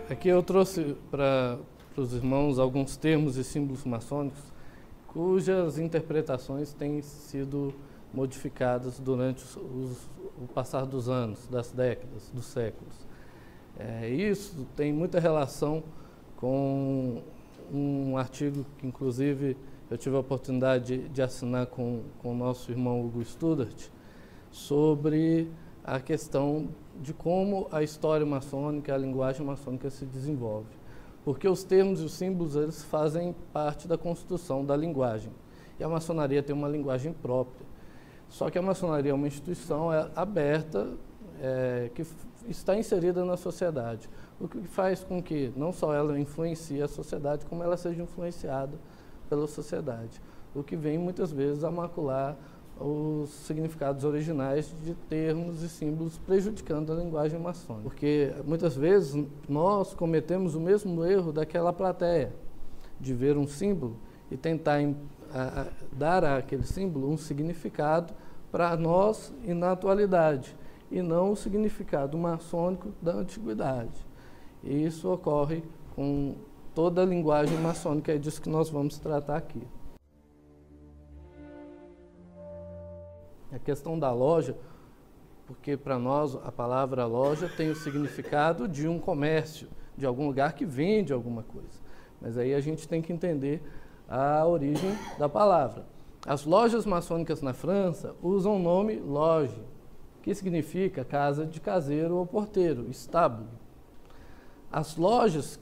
Aqui eu trouxe para os irmãos alguns termos e símbolos maçônicos cujas interpretações têm sido modificadas durante o passar dos anos, das décadas, dos séculos. Isso tem muita relação com um artigo que, inclusive, eu tive a oportunidade de assinar com o nosso irmão Hugo Studart, sobre a questão de como a história maçônica, a linguagem maçônica se desenvolve. Porque os termos e os símbolos, eles fazem parte da construção da linguagem. E a maçonaria tem uma linguagem própria. Só que a maçonaria é uma instituição aberta, que está inserida na sociedade. O que faz com que não só ela influencie a sociedade, como ela seja influenciada pela sociedade. O que vem muitas vezes a macular os significados originais de termos e símbolos, prejudicando a linguagem maçônica. Porque muitas vezes nós cometemos o mesmo erro daquela plateia, de ver um símbolo e tentar dar àquele símbolo um significado para nós e na atualidade, e não o significado maçônico da antiguidade. E isso ocorre com toda a linguagem maçônica, é disso que nós vamos tratar aqui. A questão da loja, porque para nós a palavra loja tem o significado de um comércio, de algum lugar que vende alguma coisa. Mas aí a gente tem que entender a origem da palavra. As lojas maçônicas na França usam o nome loge, que significa casa de caseiro ou porteiro, estábulo. As lojas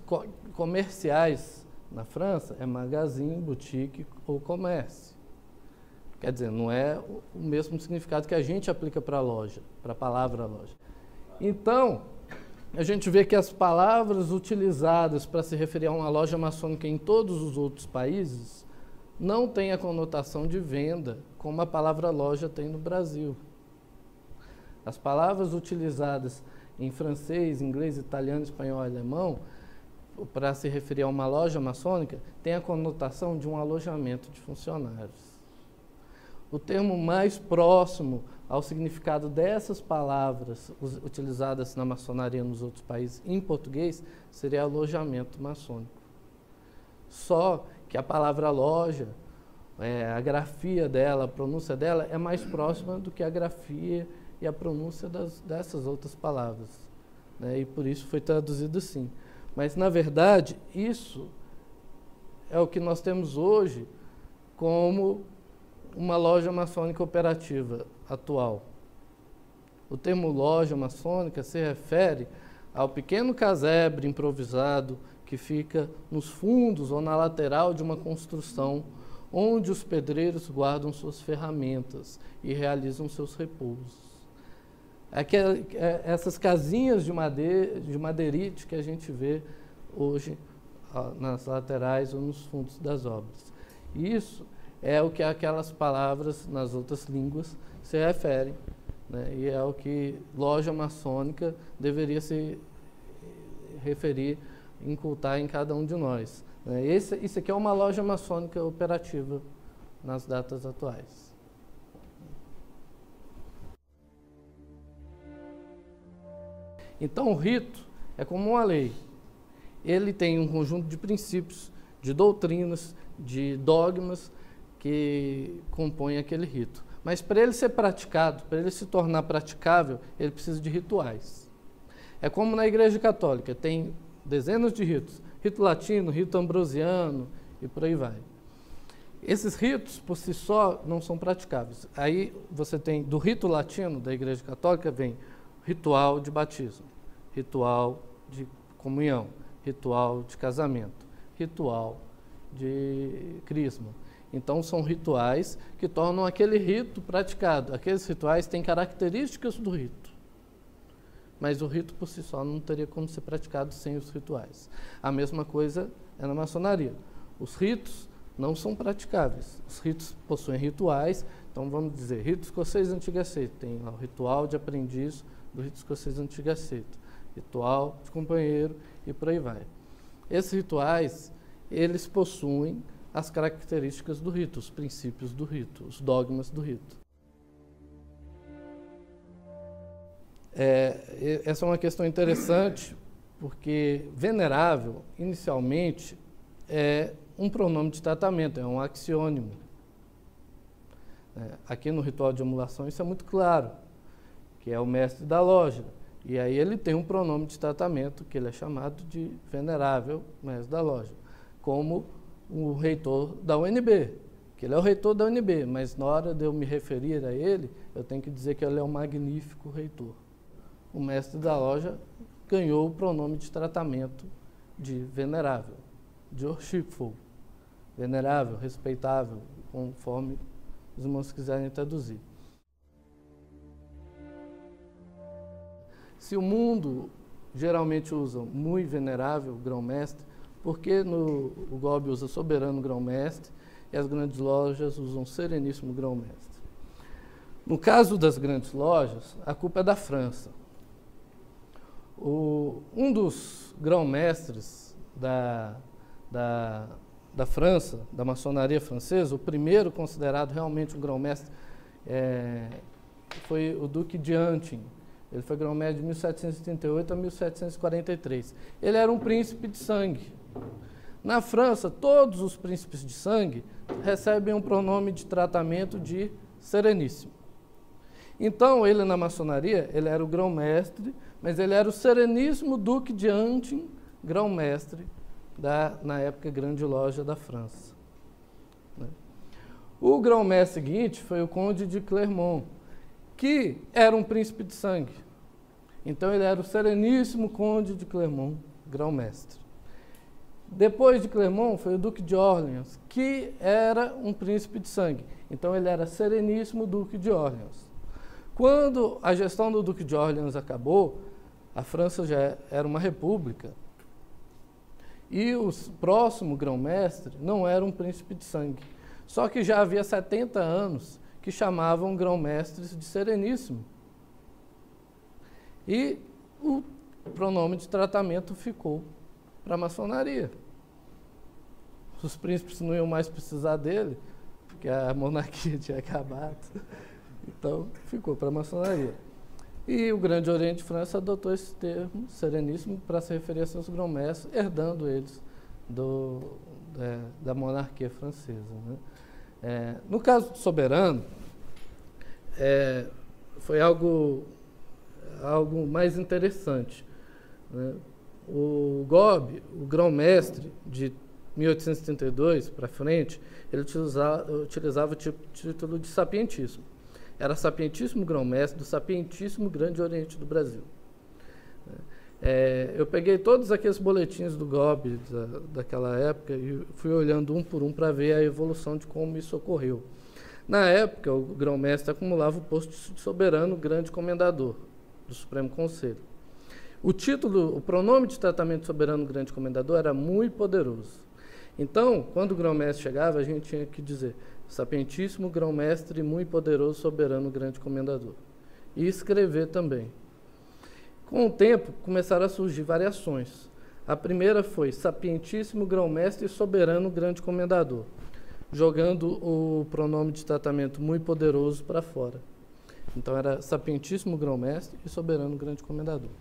comerciais na França é magazine, boutique ou comércio. Quer dizer, não é o mesmo significado que a gente aplica para a loja, para a palavra loja. Então, a gente vê que as palavras utilizadas para se referir a uma loja maçônica em todos os outros países não têm a conotação de venda, como a palavra loja tem no Brasil. As palavras utilizadas em francês, inglês, italiano, espanhol e alemão, para se referir a uma loja maçônica, têm a conotação de um alojamento de funcionários. O termo mais próximo ao significado dessas palavras utilizadas na maçonaria nos outros países em português seria alojamento maçônico. Só que a palavra loja, a grafia dela, a pronúncia dela é mais próxima do que a grafia e a pronúncia dessas outras palavras, né? E por isso foi traduzido assim. Mas, na verdade, isso é o que nós temos hoje como uma loja maçônica operativa atual. O termo loja maçônica se refere ao pequeno casebre improvisado que fica nos fundos ou na lateral de uma construção, onde os pedreiros guardam suas ferramentas e realizam seus repousos. Essas casinhas de madeirite que a gente vê hoje nas laterais ou nos fundos das obras. Isso é o que aquelas palavras nas outras línguas se referem, né? E é o que loja maçônica deveria se referir, incultar em cada um de nós, né? Isso aqui é uma loja maçônica operativa nas datas atuais. Então, o rito é como uma lei. Ele tem um conjunto de princípios, de doutrinas, de dogmas que compõem aquele rito. Mas para ele ser praticado, para ele se tornar praticável, ele precisa de rituais. É como na Igreja Católica, tem dezenas de ritos. Rito latino, rito ambrosiano e por aí vai. Esses ritos, por si só, não são praticáveis. Aí você tem, do rito latino da Igreja Católica, vem ritual de batismo, ritual de comunhão, ritual de casamento, ritual de crisma. Então, são rituais que tornam aquele rito praticado. Aqueles rituais têm características do rito, mas o rito por si só não teria como ser praticado sem os rituais. A mesma coisa é na maçonaria. Os ritos não são praticáveis. Os ritos possuem rituais, então vamos dizer, rito escocês antigo aceito. Tem o ritual de aprendiz do rito escocês antigo aceito, ritual de companheiro e por aí vai. Esses rituais, eles possuem as características do rito, os princípios do rito, os dogmas do rito. Essa é uma questão interessante, porque venerável, inicialmente, é um pronome de tratamento, é um axiônimo. Aqui no ritual de emulação isso é muito claro, que é o mestre da loja. E aí ele tem um pronome de tratamento, que ele é chamado de venerável mestre da loja, como o reitor da UNB, que ele é o reitor da UNB, mas na hora de eu me referir a ele, eu tenho que dizer que ele é um magnífico reitor. O mestre da loja ganhou o pronome de tratamento de venerável, de worshipful, venerável, respeitável, conforme os irmãos quiserem traduzir. Se o mundo geralmente usa muito venerável, grão-mestre, por que o GOB usa soberano grão-mestre e as grandes lojas usam sereníssimo grão-mestre? No caso das grandes lojas, a culpa é da França. Um dos grão-mestres da França, da maçonaria francesa, o primeiro considerado realmente um grão-mestre, foi o Duque de Antin. Ele foi grão-mestre de 1738 a 1743. Ele era um príncipe de sangue. Na França, todos os príncipes de sangue recebem um pronome de tratamento de sereníssimo. Então, ele na maçonaria, ele era o grão-mestre, mas ele era o sereníssimo Duque de Antin, grão-mestre na época Grande Loja da França. O grão-mestre seguinte foi o Conde de Clermont, que era um príncipe de sangue. Então ele era o sereníssimo Conde de Clermont, grão-mestre. Depois de Clermont foi o Duque de Orleans, que era um príncipe de sangue. Então ele era sereníssimo Duque de Orleans. Quando a gestão do Duque de Orleans acabou, a França já era uma república, e o próximo grão-mestre não era um príncipe de sangue. Só que já havia 70 anos que chamavam grão-mestres de sereníssimo. E o pronome de tratamento ficou para a maçonaria. Os príncipes não iam mais precisar dele, porque a monarquia tinha acabado. Então, ficou para a maçonaria. E o Grande Oriente de França adotou esse termo, sereníssimo, para se referir a seus grão-mestres, herdando eles da monarquia francesa. Né? No caso do soberano, foi algo mais interessante. Né? O GOB, o grão-mestre de 1832 para frente, ele utilizava o título de sapientíssimo. Era sapientíssimo grão-mestre do sapientíssimo Grande Oriente do Brasil. Eu peguei todos aqueles boletins do GOB daquela época e fui olhando um por um para ver a evolução de como isso ocorreu. Na época, o grão-mestre acumulava o posto de soberano grande comendador do Supremo Conselho. O pronome de tratamento de soberano grande comendador era muito poderoso. Então, quando o grão-mestre chegava, a gente tinha que dizer sapientíssimo grão-mestre muito poderoso soberano grande comendador. E escrever também. Com o tempo, começaram a surgir variações. A primeira foi sapientíssimo grão-mestre soberano grande comendador, jogando o pronome de tratamento muito poderoso para fora. Então era sapientíssimo grão-mestre e soberano grande comendador.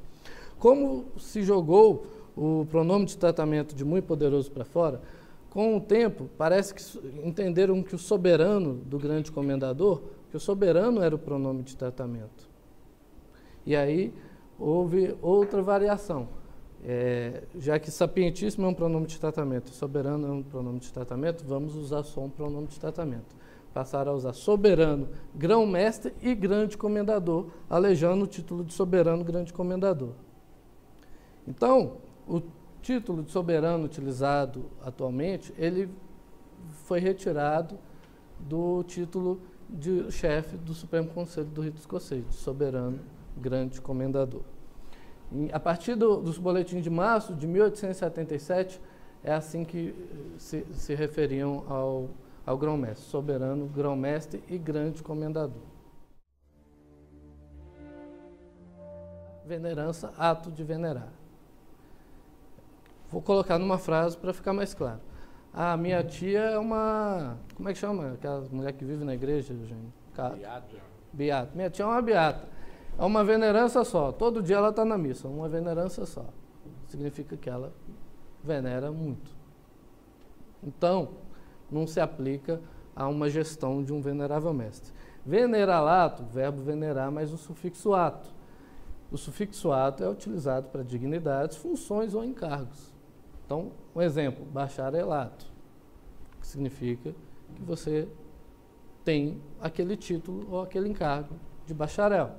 Como se jogou o pronome de tratamento de muito poderoso para fora, com o tempo, parece que entenderam que o soberano do grande comendador, que o soberano era o pronome de tratamento. E aí houve outra variação. Já que sapientíssimo é um pronome de tratamento e soberano é um pronome de tratamento, vamos usar só um pronome de tratamento. Passaram a usar soberano, grão-mestre e grande comendador, alejando o título de soberano grande comendador. Então, o título de soberano utilizado atualmente, ele foi retirado do título de chefe do Supremo Conselho do Rito Escocês, de soberano grande comendador. A partir dos boletins de março de 1877, é assim que se referiam ao grão-mestre, soberano, grão-mestre e grande comendador. Venerança, ato de venerar. Vou colocar numa frase para ficar mais claro. A minha tia é uma... Como é que chama? Aquela mulher que vive na igreja, Eugênio? Beata. Beata. Minha tia é uma beata. É uma venerança só. Todo dia ela está na missa. Uma venerança só. significa que ela venera muito. Então, não se aplica a uma gestão de um venerável mestre. Veneralato, verbo venerar, mais o sufixo ato. O sufixo ato é utilizado para dignidades, funções ou encargos. Então, um exemplo, bacharelato, que significa que você tem aquele título ou aquele encargo de bacharel.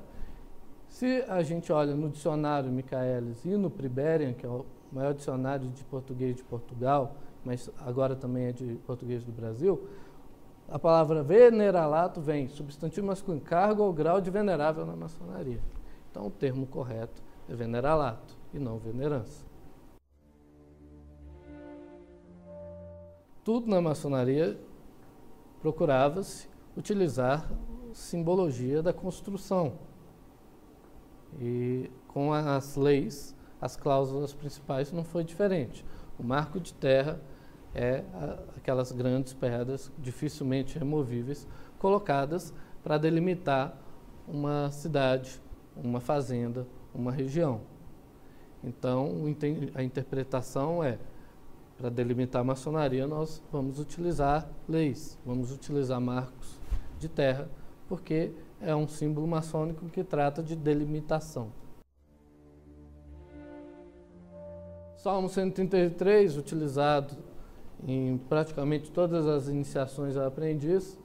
Se a gente olha no dicionário Michaelis e no Priberian, que é o maior dicionário de português de Portugal, mas agora também é de português do Brasil, a palavra veneralato vem substantivo masculino, cargo ou grau de venerável na maçonaria. Então, o termo correto é veneralato e não venerança. Tudo na maçonaria procurava-se utilizar simbologia da construção. E com as leis, as cláusulas principais não foi diferente. O marco de terra é aquelas grandes pedras dificilmente removíveis colocadas para delimitar uma cidade, uma fazenda, uma região. Então, a interpretação é, para delimitar a maçonaria, nós vamos utilizar leis, vamos utilizar marcos de terra, porque é um símbolo maçônico que trata de delimitação. Salmo 133, utilizado em praticamente todas as iniciações a aprendiz,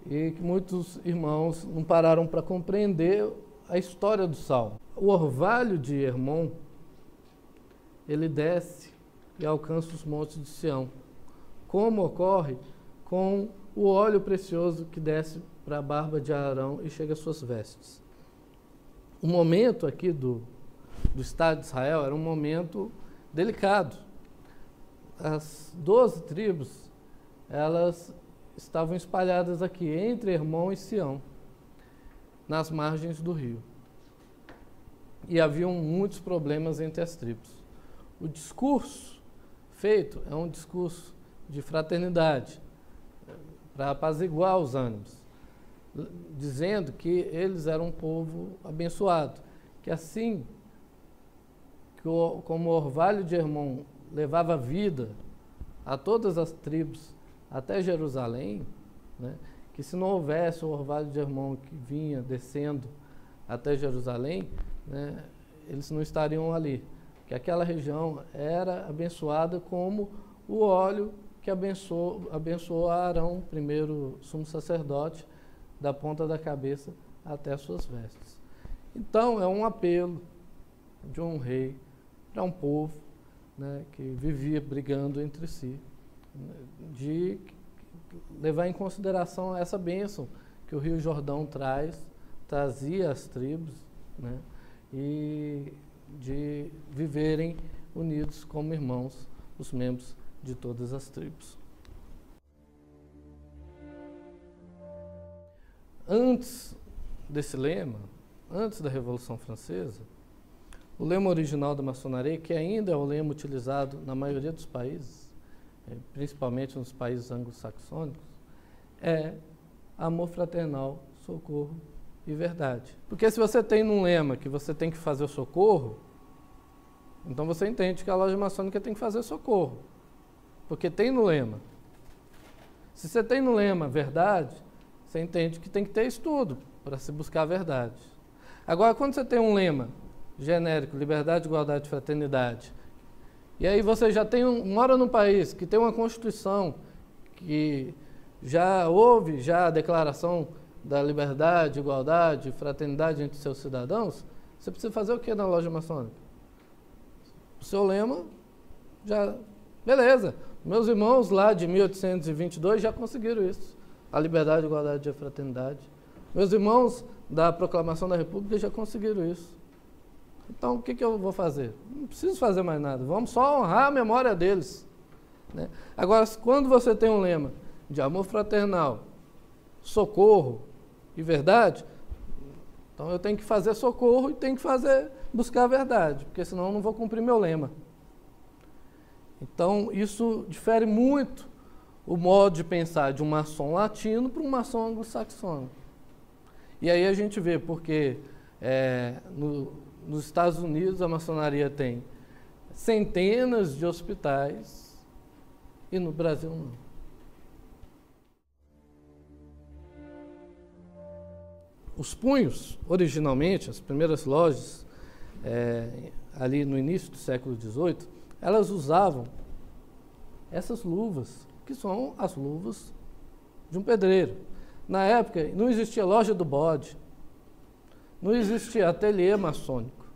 e que muitos irmãos não pararam para compreender a história do Salmo. O orvalho de Hermon, ele desce e alcança os montes de Sião, como ocorre com o óleo precioso que desce para a barba de Arão e chega às suas vestes. O momento aqui do Estado de Israel era um momento delicado. As 12 tribos, elas estavam espalhadas aqui, entre Hermon e Sião, nas margens do rio. E haviam muitos problemas entre as tribos. O discurso feito é um discurso de fraternidade, para apaziguar os ânimos, dizendo que eles eram um povo abençoado, que assim como o orvalho de Hermon levava vida a todas as tribos até Jerusalém, né, que se não houvesse o orvalho de Hermon que vinha descendo até Jerusalém, né, eles não estariam ali, que aquela região era abençoada como o óleo que abençoou Arão, primeiro sumo sacerdote, da ponta da cabeça até as suas vestes. Então, é um apelo de um rei para um povo, né, que vivia brigando entre si, né, de levar em consideração essa bênção que o Rio Jordão trazia às tribos, né, e de viverem unidos como irmãos, os membros de todas as tribos. Antes desse lema, antes da Revolução Francesa, o lema original da maçonaria, que ainda é o lema utilizado na maioria dos países, principalmente nos países anglo-saxônicos, é amor fraternal, socorro e verdade. Porque se você tem num lema que você tem que fazer o socorro, então você entende que a loja maçônica tem que fazer socorro, porque tem no lema. Se você tem no lema verdade, você entende que tem que ter estudo para se buscar a verdade. Agora, quando você tem um lema genérico, liberdade, igualdade e fraternidade, e aí você já mora num país que tem uma Constituição, que já houve já a declaração da liberdade, igualdade e fraternidade entre seus cidadãos, você precisa fazer o que na loja maçônica? O seu lema já... Beleza, meus irmãos lá de 1822 já conseguiram isso. A liberdade, a igualdade e a fraternidade. Meus irmãos da Proclamação da República já conseguiram isso. Então, o que eu vou fazer? Não preciso fazer mais nada. Vamos só honrar a memória deles, né? Agora, quando você tem um lema de amor fraternal, socorro e verdade, então eu tenho que fazer socorro e tenho que buscar a verdade, porque senão eu não vou cumprir meu lema. Então, isso difere muito o modo de pensar de um maçom latino para um maçom anglo-saxônico. E aí a gente vê porque nos Estados Unidos a maçonaria tem centenas de hospitais e no Brasil não. Os punhos, originalmente, as primeiras lojas, ali no início do século XVIII, elas usavam essas luvas, que são as luvas de um pedreiro. Na época, não existia loja do bode, não existia ateliê maçônico.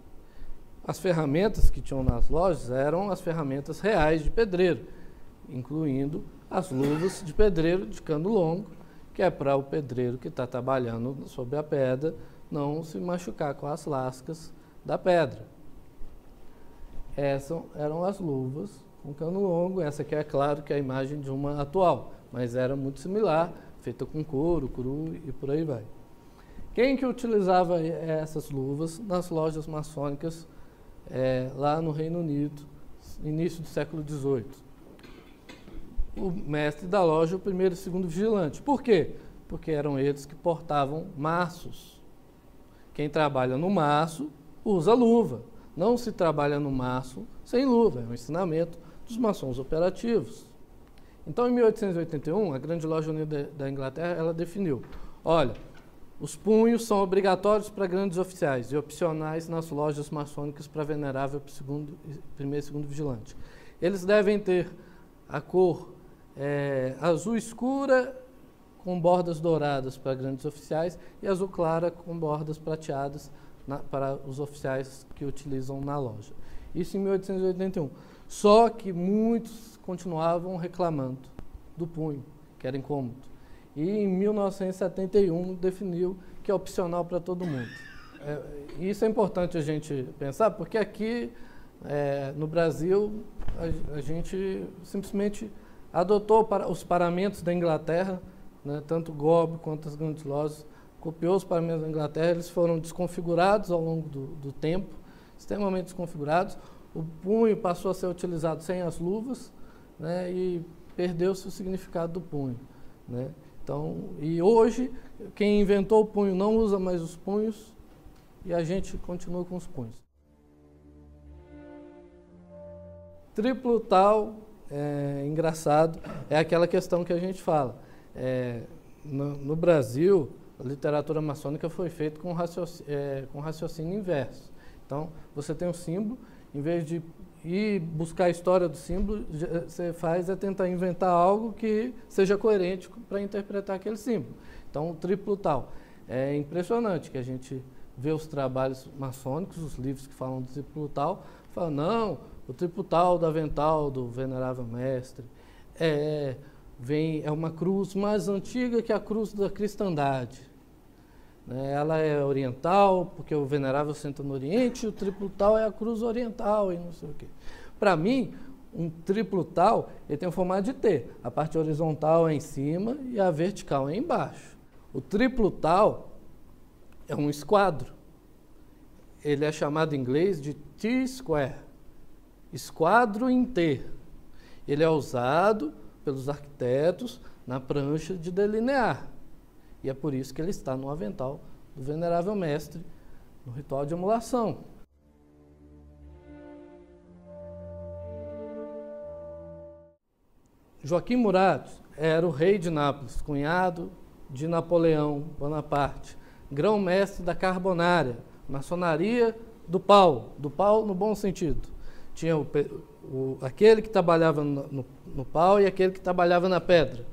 As ferramentas que tinham nas lojas eram as ferramentas reais de pedreiro, incluindo as luvas de pedreiro de cano longo, que é para o pedreiro que está trabalhando sobre a pedra não se machucar com as lascas da pedra. Essas eram as luvas com cano longo. Essa aqui é claro que é a imagem de uma atual, mas era muito similar, feita com couro, cru e por aí vai. Quem que utilizava essas luvas nas lojas maçônicas lá no Reino Unido, início do século XVIII? O mestre da loja, o primeiro e segundo vigilante. Por quê? Porque eram eles que portavam maços. Quem trabalha no maço usa luva. Não se trabalha no maço sem luva. É um ensinamento dos maçons operativos. Então, em 1881, a Grande Loja Unida da Inglaterra, ela definiu: olha, os punhos são obrigatórios para grandes oficiais e opcionais nas lojas maçônicas para venerável primeiro e segundo vigilante. Eles devem ter a cor azul escura com bordas douradas para grandes oficiais e azul clara com bordas prateadas para os oficiais que utilizam na loja. Isso em 1881. Só que muitos continuavam reclamando do punho, que era incômodo. E em 1971 definiu que é opcional para todo mundo. Isso é importante a gente pensar, porque aqui no Brasil a gente simplesmente adotou os paramentos da Inglaterra, né, tanto o GOB quanto as grandes lojas, copiou os paramentos da Inglaterra, eles foram desconfigurados ao longo do tempo, extremamente desconfigurados. O punho passou a ser utilizado sem as luvas, né, e perdeu-se o significado do punho, né. Então, e hoje, quem inventou o punho não usa mais os punhos e a gente continua com os punhos. Triplo tal, engraçado, é aquela questão que a gente fala. No Brasil, a literatura maçônica foi feita com raciocínio inverso. Então, você tem um símbolo, em vez de ir buscar a história do símbolo, você tentar inventar algo que seja coerente para interpretar aquele símbolo. Então, o triplo tal. É impressionante que a gente vê os trabalhos maçônicos, os livros que falam do triplo tal, falam, não, o triplo tal do avental do venerável mestre é uma cruz mais antiga que a cruz da cristandade. Ela é oriental, porque o venerável senta no Oriente, e o triplo tal é a cruz oriental e não sei o quê. Para mim, um triplo tal, ele tem o formato de T. A parte horizontal é em cima e a vertical é embaixo. O triplo tal é um esquadro. Ele é chamado em inglês de T-square, esquadro em T. Ele é usado pelos arquitetos na prancha de delinear. E é por isso que ele está no avental do venerável mestre, no ritual de emulação. Joaquim Murat era o rei de Nápoles, cunhado de Napoleão Bonaparte, grão-mestre da Carbonária, maçonaria do pau no bom sentido. Tinha aquele que trabalhava no pau e aquele que trabalhava na pedra.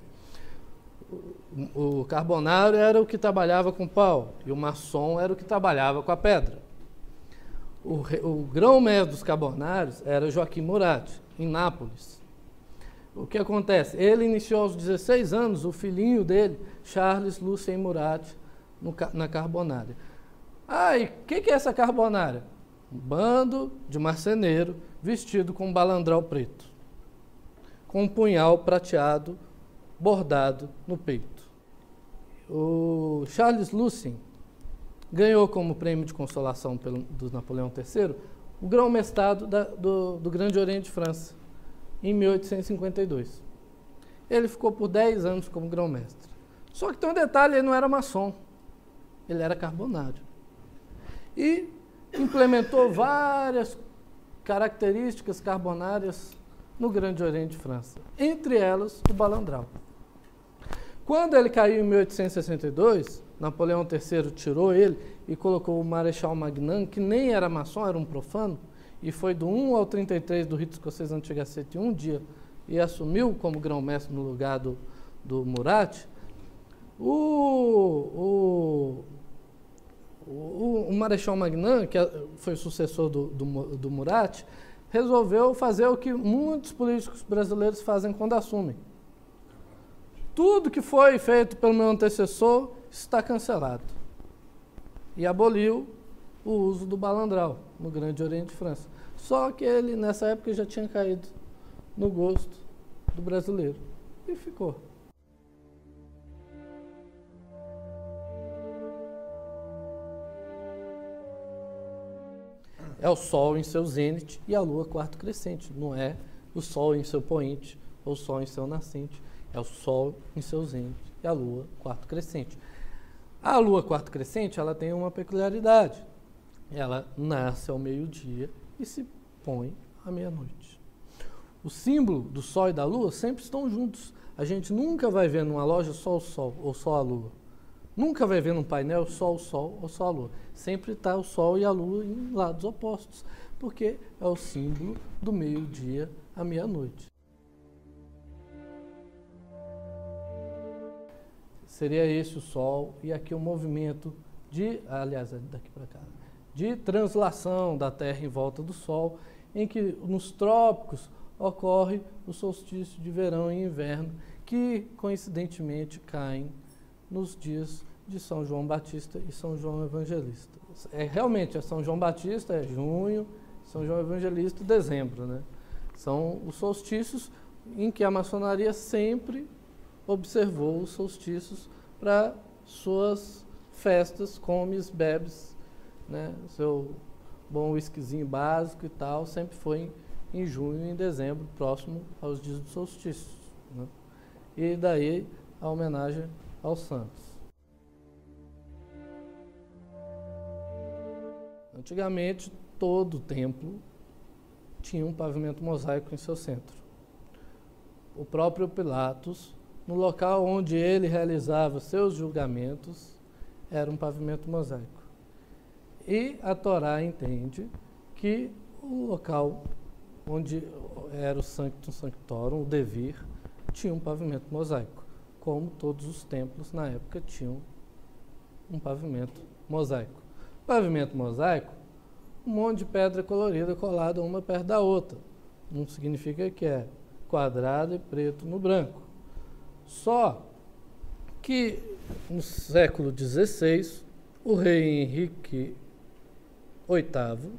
O carbonário era o que trabalhava com pau e o maçom era o que trabalhava com a pedra. O grão-mestre dos carbonários era Joaquim Murat, em Nápoles. O que acontece? Ele iniciou aos 16 anos o filhinho dele, Charles Lucien Murat, na carbonária. E o que é essa carbonária? Um bando de marceneiro vestido com um balandral preto, com um punhal prateado bordado no peito. O Charles Lucien ganhou como prêmio de consolação do Napoleão III o grão-mestrado do Grande Oriente de França, em 1852. Ele ficou por 10 anos como grão-mestre. Só que tem um detalhe, ele não era maçom, ele era carbonário. E implementou várias características carbonárias no Grande Oriente de França, entre elas o balandral. Quando ele caiu em 1862, Napoleão III tirou ele e colocou o Marechal Magnán, que nem era maçom, era um profano, e foi do 1 ao 33 do rito escocês Antigacete um dia, e assumiu como grão-mestre no lugar do Murat. O Marechal Magnán, que foi o sucessor do Murat, resolveu fazer o que muitos políticos brasileiros fazem quando assumem. Tudo que foi feito pelo meu antecessor está cancelado. E aboliu o uso do balandral no Grande Oriente de França. Só que ele, nessa época, já tinha caído no gosto do brasileiro. E ficou. É o Sol em seu zênite e a Lua quarto crescente. Não é o Sol em seu poente ou o Sol em seu nascente. É o Sol em seu zênite e a Lua quarto crescente. A Lua quarto crescente, ela tem uma peculiaridade. Ela nasce ao meio-dia e se põe à meia-noite. O símbolo do Sol e da Lua sempre estão juntos. A gente nunca vai ver numa loja só o Sol ou só a Lua. Nunca vai ver num painel só o Sol ou só a Lua. Sempre está o Sol e a Lua em lados opostos, porque é o símbolo do meio-dia à meia-noite. Seria esse o Sol e aqui o movimento aliás, daqui para cá, de translação da Terra em volta do Sol, em que nos trópicos ocorre o solstício de verão e inverno, que coincidentemente caem nos dias de São João Batista e São João Evangelista. Realmente, é São João Batista é junho, São João Evangelista dezembro, né? São os solstícios em que a maçonaria sempre observou os solstícios para suas festas, comes, bebes, né? Seu bom whiskyzinho básico e tal, sempre foi em junho e em dezembro, próximo aos dias do solstício, né? E daí a homenagem aos santos. Antigamente, todo templo tinha um pavimento mosaico em seu centro. O próprio Pilatos, no local onde ele realizava seus julgamentos, era um pavimento mosaico. E a Torá entende que o local onde era o Sanctum Sanctorum, o devir, tinha um pavimento mosaico, como todos os templos na época tinham um pavimento mosaico. Pavimento mosaico, um monte de pedra colorida colada uma perto da outra. Não significa que é quadrado e preto no branco. Só que no século XVI, o rei Henrique VIII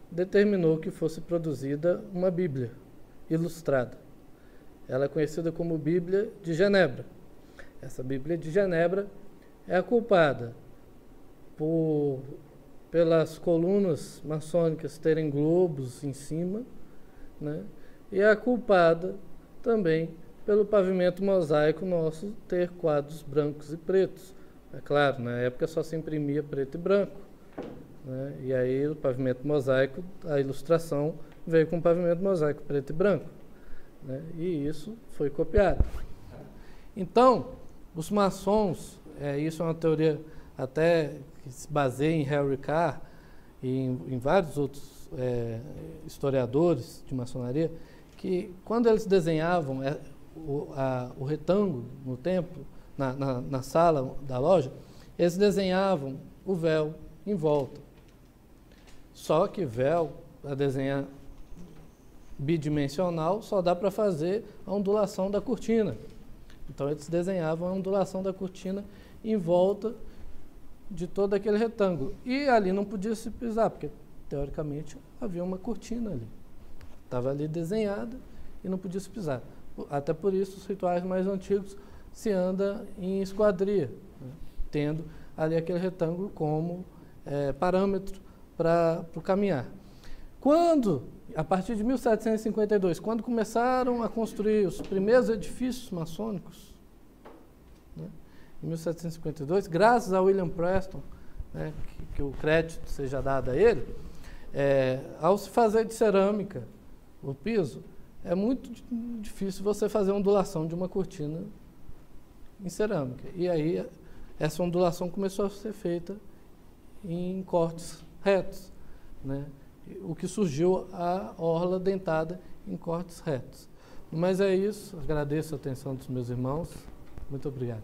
determinou que fosse produzida uma Bíblia ilustrada. Ela é conhecida como Bíblia de Genebra. Essa Bíblia de Genebra é culpada pelas colunas maçônicas terem globos em cima, né? E é culpada também pelo pavimento mosaico nosso ter quadros brancos e pretos. É claro, na época só se imprimia preto e branco, né? E aí o pavimento mosaico, a ilustração veio com o pavimento mosaico preto e branco, né? E isso foi copiado. Então, os maçons, isso é uma teoria até que se baseia em Harry Carr e em vários outros historiadores de maçonaria, que quando eles desenhavam o retângulo no templo, na sala da loja, eles desenhavam o véu em volta. Só que véu, para desenhar bidimensional, só dá para fazer a ondulação da cortina. Então eles desenhavam a ondulação da cortina em volta de todo aquele retângulo. E ali não podia se pisar, porque teoricamente havia uma cortina ali. Estava ali desenhada e não podia se pisar. Até por isso os rituais mais antigos se anda em esquadria, né? Tendo ali aquele retângulo como parâmetro para o caminhar. Quando, a partir de 1752, quando começaram a construir os primeiros edifícios maçônicos, né, em 1752, graças a William Preston, né, que o crédito seja dado a ele, ao se fazer de cerâmica o piso, é muito difícil você fazer ondulação de uma cortina em cerâmica. E aí essa ondulação começou a ser feita em cortes retos, né? O que surgiu a orla dentada em cortes retos. Mas é isso, agradeço a atenção dos meus irmãos. Muito obrigado.